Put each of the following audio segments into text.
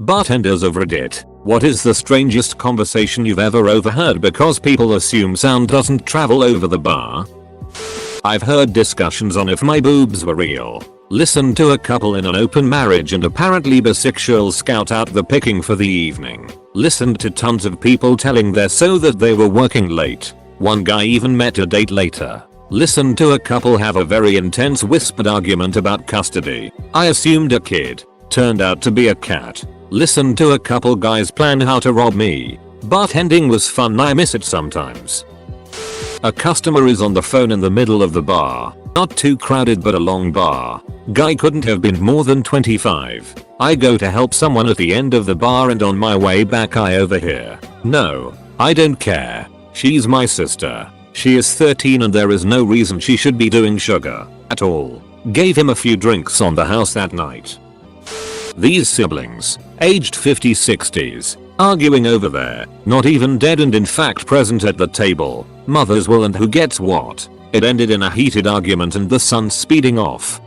Bartenders of Reddit, what is the strangest conversation you've ever overheard because people assume sound doesn't travel over the bar? I've heard discussions on if my boobs were real. Listened to a couple in an open marriage and apparently bisexual scout out the picking for the evening. Listened to tons of people telling their so that they were working late. One guy even met a date later. Listened to a couple have a very intense whispered argument about custody. I assumed a kid. Turned out to be a cat. Listened to a couple guys plan how to rob me. Bartending was fun, I miss it sometimes. A customer is on the phone in the middle of the bar. Not too crowded but a long bar. Guy couldn't have been more than 25. I go to help someone at the end of the bar and on my way back I overhear. No, I don't care. She's my sister. She is 13 and there is no reason she should be doing sugar at all. Gave him a few drinks on the house that night. These siblings, aged 50-60s, arguing over there, not even dead and in fact present at the table. Mother's will and who gets what. It ended in a heated argument and the son speeding off.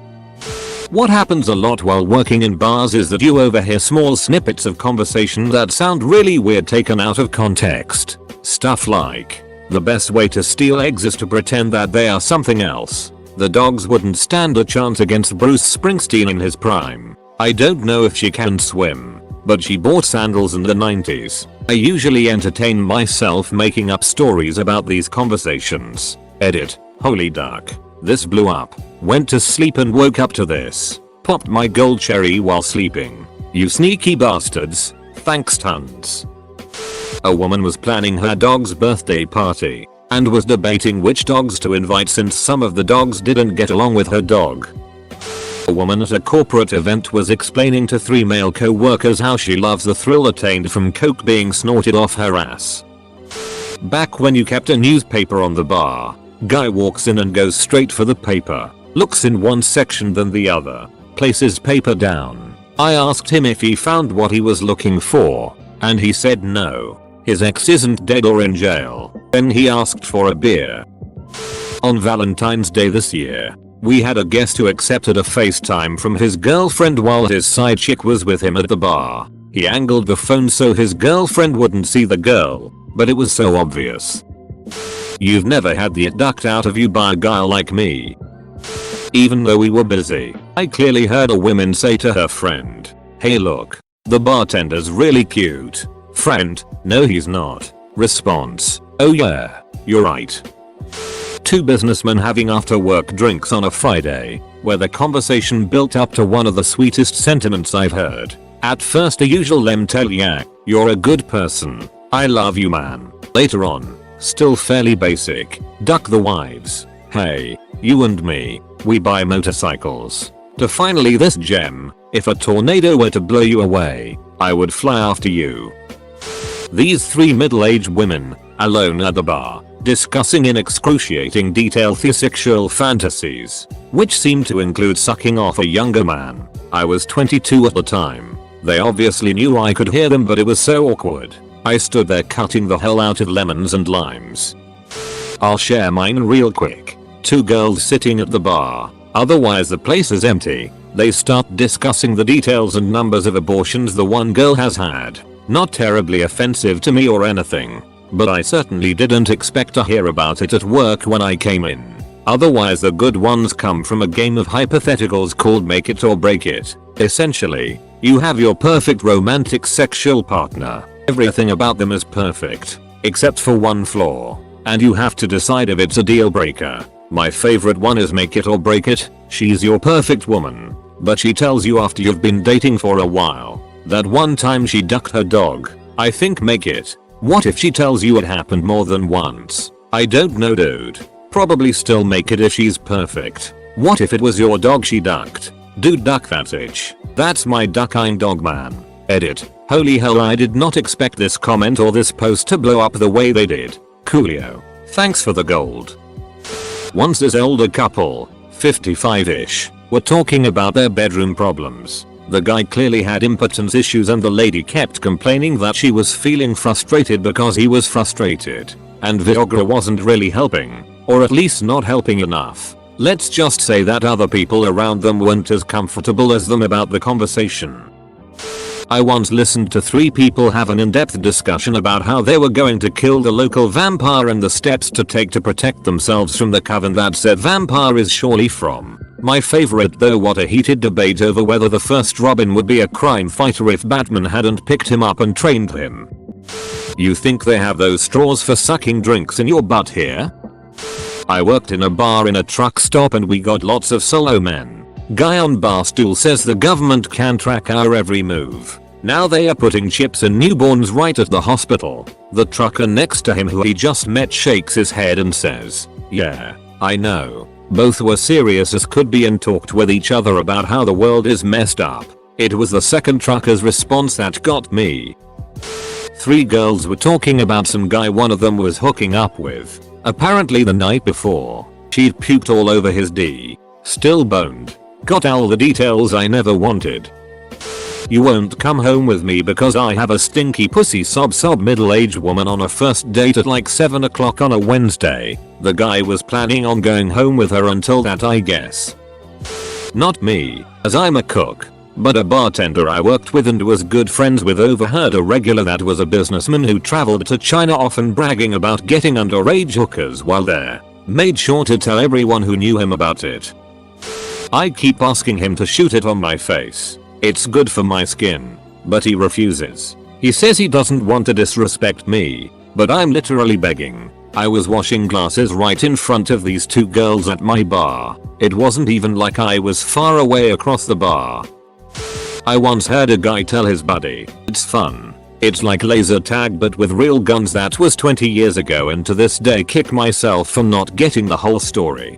What happens a lot while working in bars is that you overhear small snippets of conversation that sound really weird taken out of context. Stuff like, the best way to steal eggs is to pretend that they are something else. The dogs wouldn't stand a chance against Bruce Springsteen in his prime. I don't know if she can swim, but she bought sandals in the 90s. I usually entertain myself making up stories about these conversations. Edit. Holy duck. This blew up. Went to sleep and woke up to this. Popped my gold cherry while sleeping. You sneaky bastards. Thanks tons. A woman was planning her dog's birthday party and was debating which dogs to invite since some of the dogs didn't get along with her dog. A woman at a corporate event was explaining to 3 male co-workers how she loves the thrill attained from coke being snorted off her ass. Back when you kept a newspaper on the bar, guy walks in and goes straight for the paper, looks in one section then the other, places paper down. I asked him if he found what he was looking for, and he said no, his ex isn't dead or in jail. Then he asked for a beer. On Valentine's Day this year, we had a guest who accepted a FaceTime from his girlfriend while his side chick was with him at the bar. He angled the phone so his girlfriend wouldn't see the girl, but it was so obvious. You've never had the ducked out of you by a guy like me. Even though we were busy, I clearly heard a woman say to her friend, "Hey look, the bartender's really cute." Friend, "No he's not." Response, "Oh yeah, you're right." 2 businessmen having after work drinks on a Friday, where the conversation built up to one of the sweetest sentiments I've heard. At first a usual them tell ya, "You're a good person. I love you man." Later on, still fairly basic, duck the wives. "Hey, you and me, we buy motorcycles." To finally this gem, "If a tornado were to blow you away, I would fly after you." These 3 middle-aged women, alone at the bar, discussing in excruciating detail their sexual fantasies, which seemed to include sucking off a younger man. I was 22 at the time. They obviously knew I could hear them but it was so awkward. I stood there cutting the hell out of lemons and limes. I'll share mine real quick. 2 girls sitting at the bar, otherwise the place is empty. They start discussing the details and numbers of abortions the one girl has had. Not terribly offensive to me or anything, but I certainly didn't expect to hear about it at work when I came in. Otherwise the good ones come from a game of hypotheticals called Make It or Break It. Essentially, you have your perfect romantic sexual partner. Everything about them is perfect, except for one flaw, and you have to decide if it's a deal breaker. My favorite one is Make It or Break It. She's your perfect woman, but she tells you after you've been dating for a while that one time she ducked her dog. I think make it. What if she tells you it happened more than once? I don't know dude. Probably still make it if she's perfect. What if it was your dog she ducked? Dude duck that itch. That's my duck-eyeing dog man. Edit. Holy hell I did not expect this comment or this post to blow up the way they did. Coolio. Thanks for the gold. Once this older couple, 55ish, were talking about their bedroom problems. The guy clearly had impotence issues and the lady kept complaining that she was feeling frustrated because he was frustrated. And Viagra wasn't really helping, or at least not helping enough. Let's just say that other people around them weren't as comfortable as them about the conversation. I once listened to 3 people have an in-depth discussion about how they were going to kill the local vampire and the steps to take to protect themselves from the coven that said vampire is surely from. My favorite though, what a heated debate over whether the first Robin would be a crime fighter if Batman hadn't picked him up and trained him. You think they have those straws for sucking drinks in your butt here? I worked in a bar in a truck stop and we got lots of solo men. Guy on bar stool says the government can track our every move. Now they are putting chips in newborns right at the hospital. The trucker next to him who he just met shakes his head and says, "Yeah, I know." Both were serious as could be and talked with each other about how the world is messed up. It was the second trucker's response that got me. 3 girls were talking about some guy one of them was hooking up with. Apparently the night before, she'd puked all over his D. Still boned. Got all the details I never wanted. You won't come home with me because I have a stinky pussy sob middle-aged woman on a first date at like 7 o'clock on a Wednesday. The guy was planning on going home with her until that, I guess. Not me, as I'm a cook. But a bartender I worked with and was good friends with overheard a regular that was a businessman who traveled to China often bragging about getting underage hookers while there. Made sure to tell everyone who knew him about it. I keep asking him to shoot it on my face. It's good for my skin. But he refuses. He says he doesn't want to disrespect me. But I'm literally begging. I was washing glasses right in front of these 2 girls at my bar. It wasn't even like I was far away across the bar. I once heard a guy tell his buddy, "It's fun. It's like laser tag but with real guns." That was 20 years ago and to this day kick myself for not getting the whole story.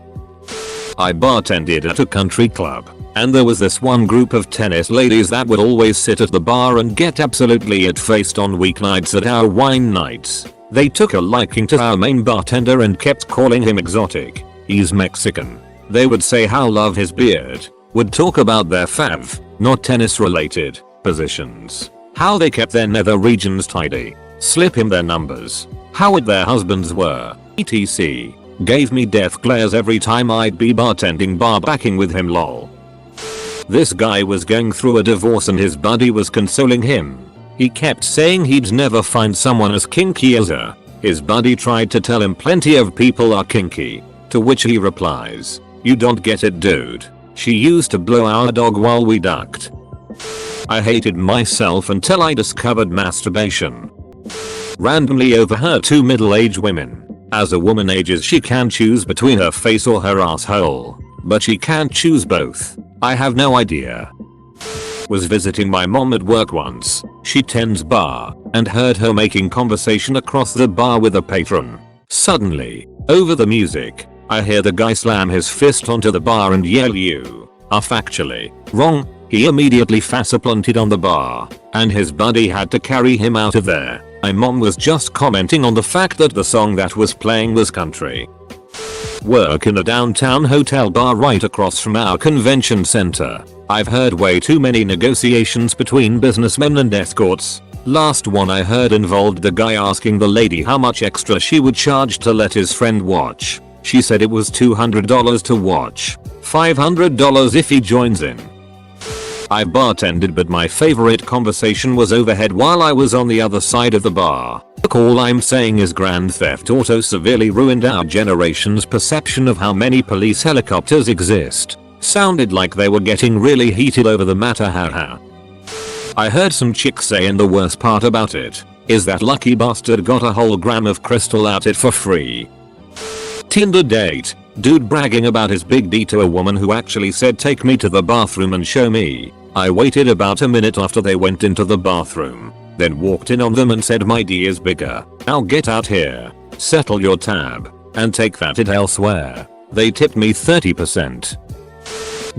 I bartended at a country club, and there was this one group of tennis ladies that would always sit at the bar and get absolutely it-faced on weeknights at our wine nights. They took a liking to our main bartender and kept calling him exotic. He's Mexican. They would say how love his beard. Would talk about their fav, not tennis related, positions. How they kept their nether regions tidy. Slip him their numbers. How old their husbands were, etc. Gave me death glares every time I'd be bartending bar backing with him, lol. This guy was going through a divorce and his buddy was consoling him. He kept saying he'd never find someone as kinky as her. His buddy tried to tell him plenty of people are kinky. To which he replies, "You don't get it, dude. She used to blow our dog while we ducked." I hated myself until I discovered masturbation. Randomly overheard 2 middle-aged women. As a woman ages she can choose between her face or her asshole. But she can't choose both. I have no idea. Was visiting my mom at work once. She tends bar, and heard her making conversation across the bar with a patron. Suddenly, over the music, I hear the guy slam his fist onto the bar and yell, "You are factually wrong." He immediately faceplanted on the bar, and his buddy had to carry him out of there. My mom was just commenting on the fact that the song that was playing was country. Work in a downtown hotel bar right across from our convention center. I've heard way too many negotiations between businessmen and escorts. Last one I heard involved the guy asking the lady how much extra she would charge to let his friend watch. She said it was $200 to watch, $500 if he joins in. I bartended but my favorite conversation was overhead while I was on the other side of the bar. All I'm saying is Grand Theft Auto severely ruined our generation's perception of how many police helicopters exist. Sounded like they were getting really heated over the matter, haha. I heard some chick say, and the worst part about it is that lucky bastard got a whole gram of crystal out it for free. Tinder date. Dude bragging about his big D to a woman who actually said take me to the bathroom and show me. I waited about a minute after they went into the bathroom, then walked in on them and said my D is bigger. Now get out here, settle your tab, and take that it elsewhere. They tipped me 30%.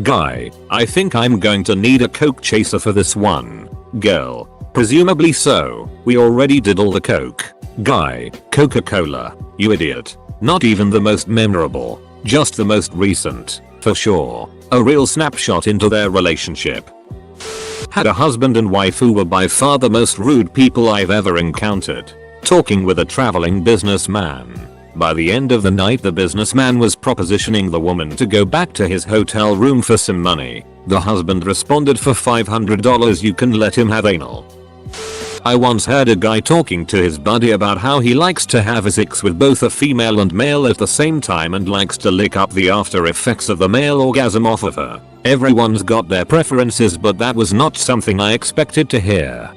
Guy, I think I'm going to need a coke chaser for this one. Girl, presumably so, we already did all the coke. Guy, Coca-Cola, you idiot. Not even the most memorable, just the most recent, for sure. A real snapshot into their relationship. Had a husband and wife who were by far the most rude people I've ever encountered. Talking with a traveling businessman. By the end of the night the businessman was propositioning the woman to go back to his hotel room for some money. The husband responded, for $500 you can let him have anal. I once heard a guy talking to his buddy about how he likes to have sex with both a female and male at the same time and likes to lick up the after effects of the male orgasm off of her. Everyone's got their preferences, but that was not something I expected to hear.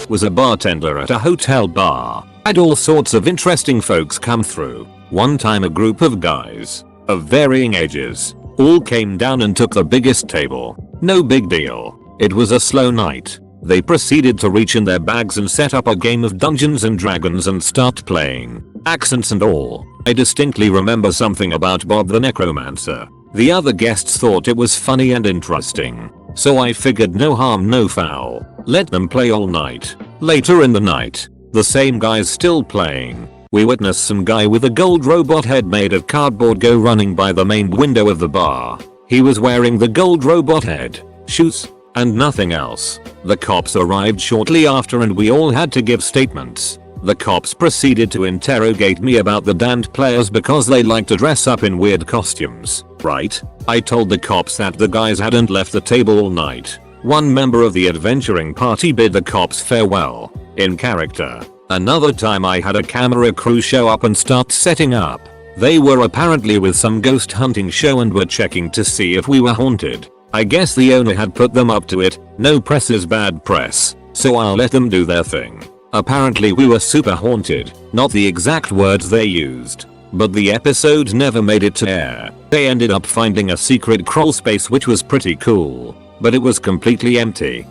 Was a bartender at a hotel bar. Had all sorts of interesting folks come through. One time a group of guys of varying ages all came down and took the biggest table. No big deal. It was a slow night. They proceeded to reach in their bags and set up a game of Dungeons and Dragons and start playing. Accents and all. I distinctly remember something about Bob the Necromancer. The other guests thought it was funny and interesting. So I figured no harm no foul. Let them play all night. Later in the night, the same guys still playing. We witnessed some guy with a gold robot head made of cardboard go running by the main window of the bar. He was wearing the gold robot head, shoes, and nothing else. The cops arrived shortly after and we all had to give statements. The cops proceeded to interrogate me about the damned players because they like to dress up in weird costumes, right? I told the cops that the guys hadn't left the table all night. One member of the adventuring party bid the cops farewell, in character. Another time I had a camera crew show up and start setting up. They were apparently with some ghost hunting show and were checking to see if we were haunted. I guess the owner had put them up to it. No press is bad press, so I'll let them do their thing. Apparently we were super haunted, not the exact words they used. But the episode never made it to air. They ended up finding a secret crawl space which was pretty cool, but it was completely empty.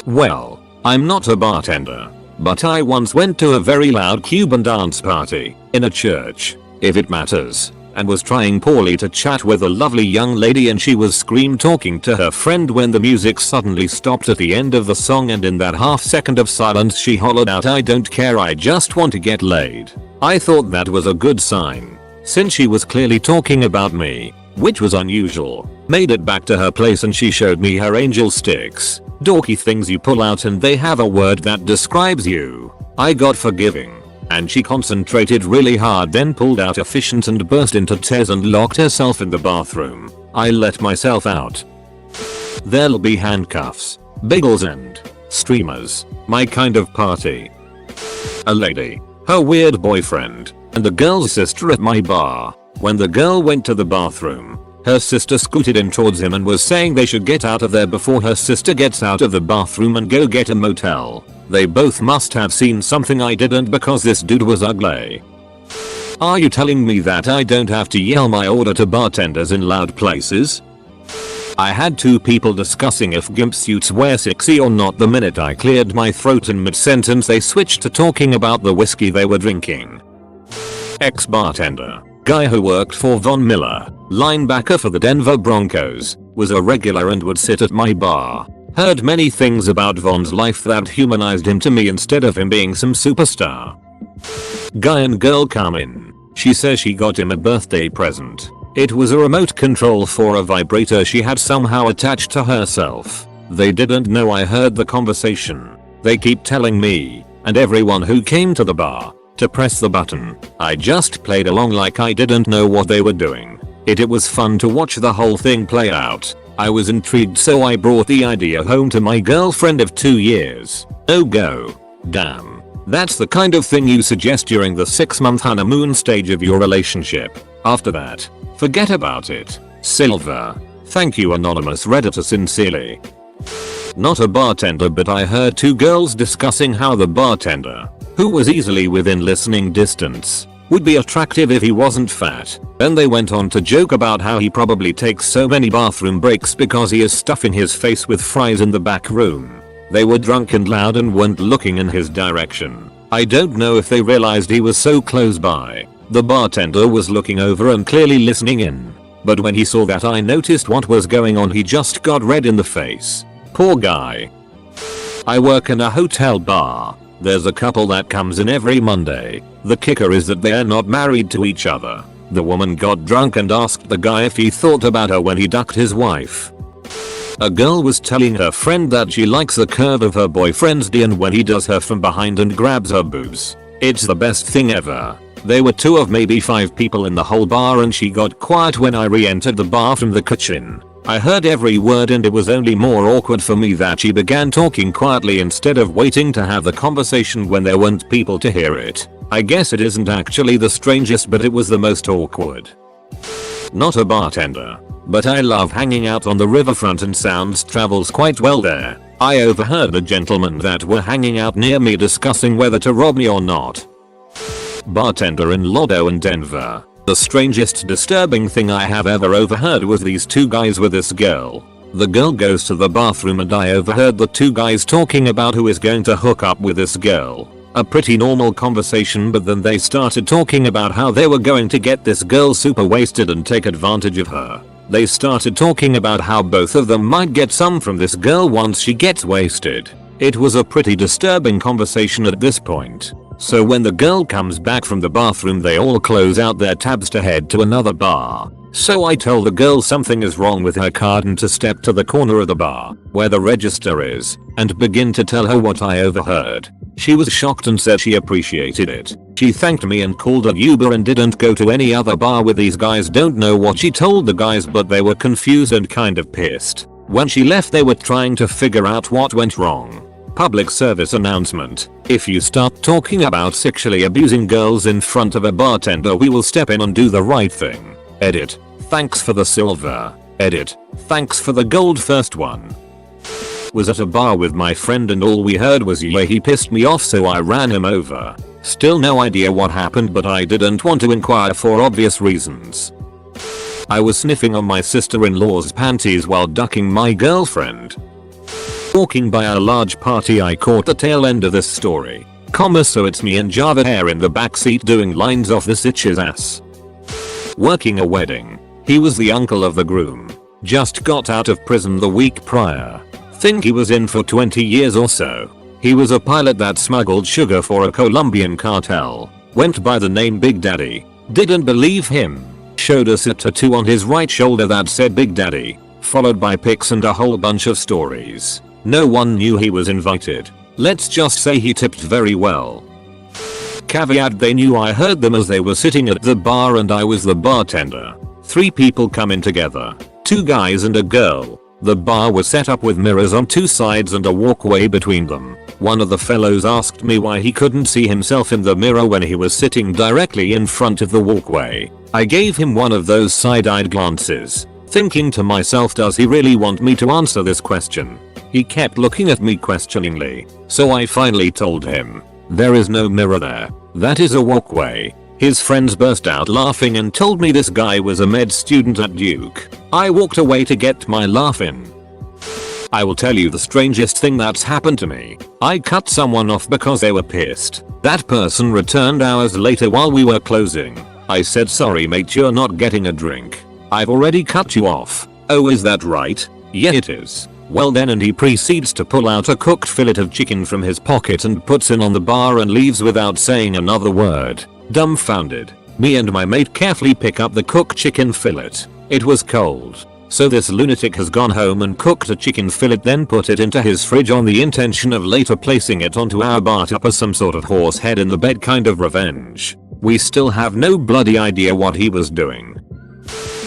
Well, I'm not a bartender, but I once went to a very loud Cuban dance party in a church, if it matters, and was trying poorly to chat with a lovely young lady and she was scream talking to her friend when the music suddenly stopped at the end of the song, and in that half second of silence she hollered out, "I don't care, I just want to get laid." I thought that was a good sign, since she was clearly talking about me, which was unusual. Made it back to her place and she showed me her angel sticks, dorky things you pull out and they have a word that describes you. I got forgiving, and she concentrated really hard, then pulled out a fishnet and burst into tears and locked herself in the bathroom. I let myself out. There'll be handcuffs, bagels and streamers. My kind of party. A lady, her weird boyfriend, and the girl's sister at my bar. When the girl went to the bathroom, her sister scooted in towards him and was saying they should get out of there before her sister gets out of the bathroom and go get a motel. They both must have seen something I didn't because this dude was ugly. Are you telling me that I don't have to yell my order to bartenders in loud places? I had two people discussing if gimp suits were sexy or not. The minute I cleared my throat in mid-sentence they switched to talking about the whiskey they were drinking. Ex-bartender, guy who worked for Von Miller, linebacker for the Denver Broncos, was a regular and would sit at my bar. Heard many things about Von's life that humanized him to me instead of him being some superstar. Guy and girl come in. She says she got him a birthday present. It was a remote control for a vibrator she had somehow attached to herself. They didn't know I heard the conversation. They keep telling me, and everyone who came to the bar, to press the button. I just played along like I didn't know what they were doing. It was fun to watch the whole thing play out. I was intrigued, so I brought the idea home to my girlfriend of 2 years. Oh go. Damn. That's the kind of thing you suggest during the 6-month honeymoon stage of your relationship. After that, forget about it. Silver. Thank you, anonymous redditor, sincerely. Not a bartender, but I heard two girls discussing how the bartender, who was easily within listening distance, would be attractive if he wasn't fat. Then they went on to joke about how he probably takes so many bathroom breaks because he is stuffing his face with fries in the back room. They were drunk and loud and weren't looking in his direction. I don't know if they realized he was so close by. The bartender was looking over and clearly listening in. But when he saw that I noticed what was going on, he just got red in the face. Poor guy. I work in a hotel bar. There's a couple that comes in every Monday. The kicker is that they're not married to each other. The woman got drunk and asked the guy if he thought about her when he ducked his wife. A girl was telling her friend that she likes the curve of her boyfriend's D and when he does her from behind and grabs her boobs. It's the best thing ever. There were 2 of maybe 5 people in the whole bar and she got quiet when I re-entered the bar from the kitchen. I heard every word and it was only more awkward for me that she began talking quietly instead of waiting to have the conversation when there weren't people to hear it. I guess it isn't actually the strangest, but it was the most awkward. Not a bartender, but I love hanging out on the riverfront and sounds travels quite well there. I overheard the gentlemen that were hanging out near me discussing whether to rob me or not. Bartender in Lodo and Denver. The strangest disturbing thing I have ever overheard was these 2 guys with this girl. The girl goes to the bathroom and I overheard the 2 guys talking about who is going to hook up with this girl. A pretty normal conversation, but then they started talking about how they were going to get this girl super wasted and take advantage of her. They started talking about how both of them might get some from this girl once she gets wasted. It was a pretty disturbing conversation at this point. So when the girl comes back from the bathroom they all close out their tabs to head to another bar. So I tell the girl something is wrong with her card and to step to the corner of the bar, where the register is, and begin to tell her what I overheard. She was shocked and said she appreciated it. She thanked me and called an Uber and didn't go to any other bar with these guys. Don't know what she told the guys, but they were confused and kind of pissed. When she left they were trying to figure out what went wrong. Public service announcement. If you start talking about sexually abusing girls in front of a bartender, we will step in and do the right thing. Edit. Thanks for the silver. Edit. Thanks for the gold first one. Was at a bar with my friend and all we heard was yeah, he pissed me off so I ran him over. Still no idea what happened, but I didn't want to inquire for obvious reasons. I was sniffing on my sister-in-law's panties while ducking my girlfriend. Walking by a large party I caught the tail end of this story. So it's me and Java Hair in the backseat doing lines off the sitch's ass. Working a wedding. He was the uncle of the groom. Just got out of prison the week prior. Think he was in for 20 years or so. He was a pilot that smuggled sugar for a Colombian cartel. Went by the name Big Daddy. Didn't believe him. Showed us a tattoo on his right shoulder that said Big Daddy. Followed by pics and a whole bunch of stories. No one knew he was invited. Let's just say he tipped very well. Caveat: they knew I heard them as they were sitting at the bar and I was the bartender. 3 people come in together. 2 guys and a girl. The bar was set up with mirrors on 2 sides and a walkway between them. One of the fellows asked me why he couldn't see himself in the mirror when he was sitting directly in front of the walkway. I gave him one of those side-eyed glances, thinking to myself, does he really want me to answer this question? He kept looking at me questioningly, so I finally told him, there is no mirror there. That is a walkway. His friends burst out laughing and told me this guy was a med student at Duke. I walked away to get my laugh in. I will tell you the strangest thing that's happened to me. I cut someone off because they were pissed. That person returned hours later while we were closing. I said, sorry mate, you're not getting a drink. I've already cut you off. Oh, is that right? Yeah, it is. Well then, and he proceeds to pull out a cooked fillet of chicken from his pocket and puts it on the bar and leaves without saying another word. Dumbfounded, me and my mate carefully pick up the cooked chicken fillet. It was cold. So this lunatic has gone home and cooked a chicken fillet, then put it into his fridge on the intention of later placing it onto our bar top as some sort of horse head in the bed kind of revenge. We still have no bloody idea what he was doing.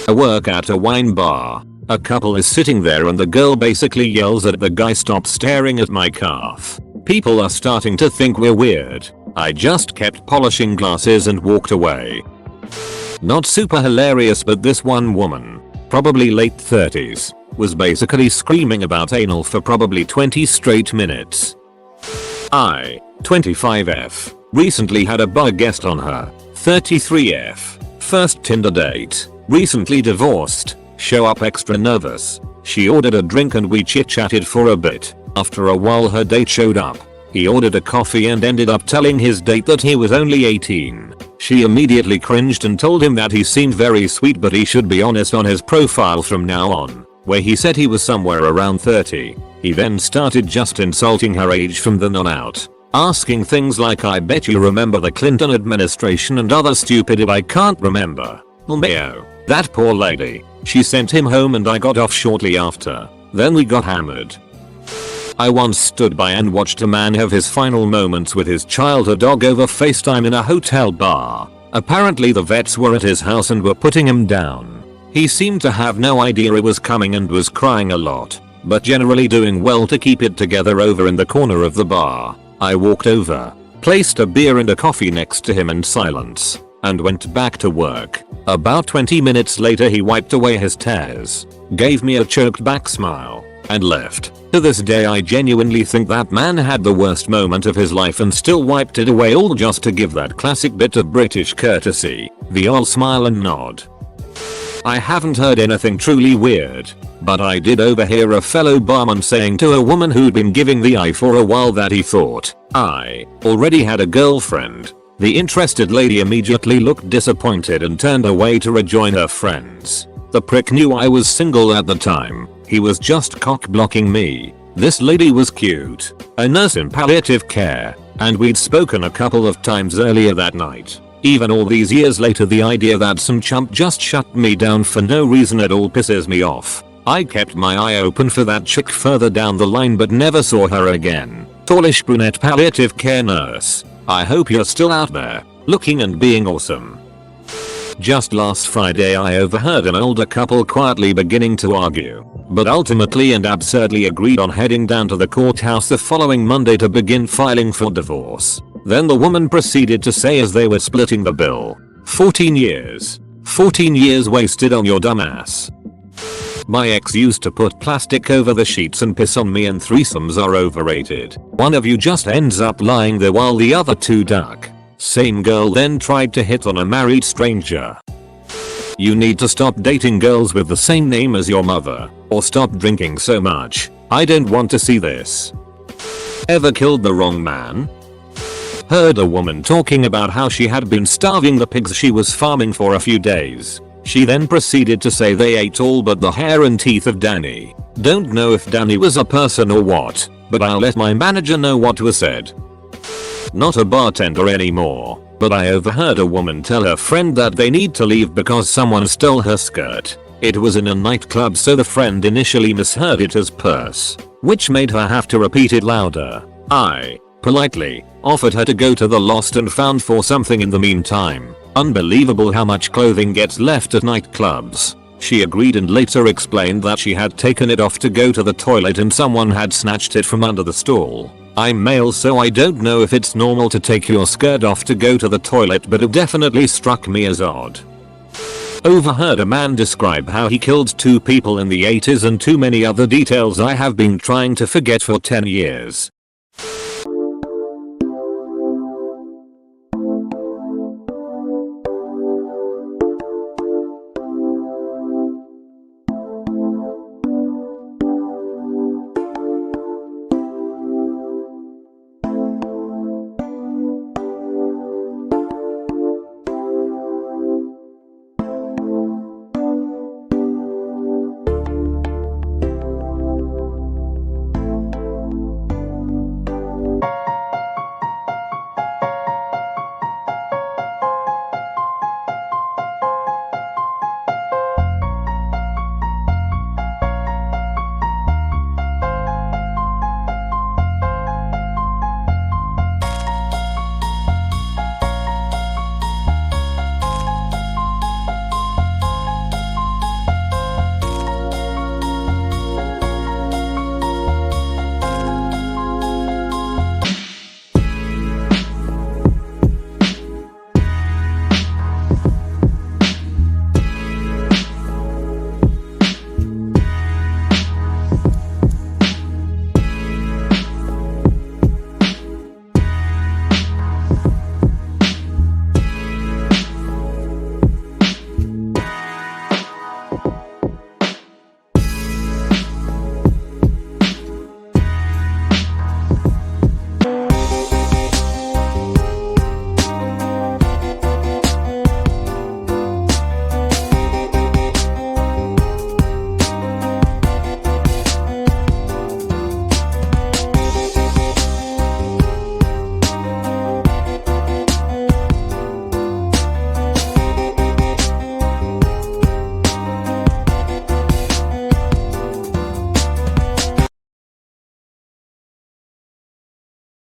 I work at a wine bar. A couple is sitting there and the girl basically yells at the guy, stop staring at my calf. People are starting to think we're weird. I just kept polishing glasses and walked away. Not super hilarious, but this one woman, probably late 30s, was basically screaming about anal for probably 20 straight minutes. I, 25F, recently had a bug guest on her, 33F, first Tinder date, recently divorced. Show up extra nervous. She ordered a drink and we chit-chatted for a bit. After a while her date showed up. He ordered a coffee and ended up telling his date that he was only 18. She immediately cringed and told him that he seemed very sweet but he should be honest on his profile from now on, where he said he was somewhere around 30. He then started just insulting her age from then on out. Asking things like, I bet you remember the Clinton administration and other stupid I can't remember. LMAO. That poor lady. She sent him home and I got off shortly after. Then we got hammered. I once stood by and watched a man have his final moments with his childhood dog over FaceTime in a hotel bar. Apparently the vets were at his house and were putting him down. He seemed to have no idea it was coming and was crying a lot, but generally doing well to keep it together over in the corner of the bar. I walked over, placed a beer and a coffee next to him in silence, and went back to work. About 20 minutes later he wiped away his tears, gave me a choked back smile, and left. To this day I genuinely think that man had the worst moment of his life and still wiped it away all just to give that classic bit of British courtesy, the old smile and nod. I haven't heard anything truly weird, but I did overhear a fellow barman saying to a woman who'd been giving the eye for a while that he thought I already had a girlfriend. The interested lady immediately looked disappointed and turned away to rejoin her friends. The prick knew I was single at the time. He was just cock blocking me. This lady was cute, a nurse in palliative care, and we'd spoken a couple of times earlier that night. Even all these years later, the idea that some chump just shut me down for no reason at all pisses me off. I kept my eye open for that chick further down the line but never saw her again. Tallish brunette palliative care nurse. I hope you're still out there, looking and being awesome. Just last Friday I overheard an older couple quietly beginning to argue, but ultimately and absurdly agreed on heading down to the courthouse the following Monday to begin filing for divorce. Then the woman proceeded to say as they were splitting the bill, 14 years. 14 years wasted on your dumb ass. My ex used to put plastic over the sheets and piss on me, and threesomes are overrated. One of you just ends up lying there while the other two duck. Same girl then tried to hit on a married stranger. You need to stop dating girls with the same name as your mother, or stop drinking so much. I don't want to see this. Ever killed the wrong man? Heard a woman talking about how she had been starving the pigs she was farming for a few days. She then proceeded to say they ate all but the hair and teeth of Danny. Don't know if Danny was a person or what, but I'll let my manager know what was said. Not a bartender anymore, but I overheard a woman tell her friend that they need to leave because someone stole her skirt. It was in a nightclub, so the friend initially misheard it as purse, which made her have to repeat it louder. I politely offered her to go to the lost and found for something in the meantime. Unbelievable how much clothing gets left at nightclubs. She agreed and later explained that she had taken it off to go to the toilet and someone had snatched it from under the stall. I'm male, so I don't know if it's normal to take your skirt off to go to the toilet, but it definitely struck me as odd. Overheard a man describe how he killed 2 people in the 80s and too many other details I have been trying to forget for 10 years.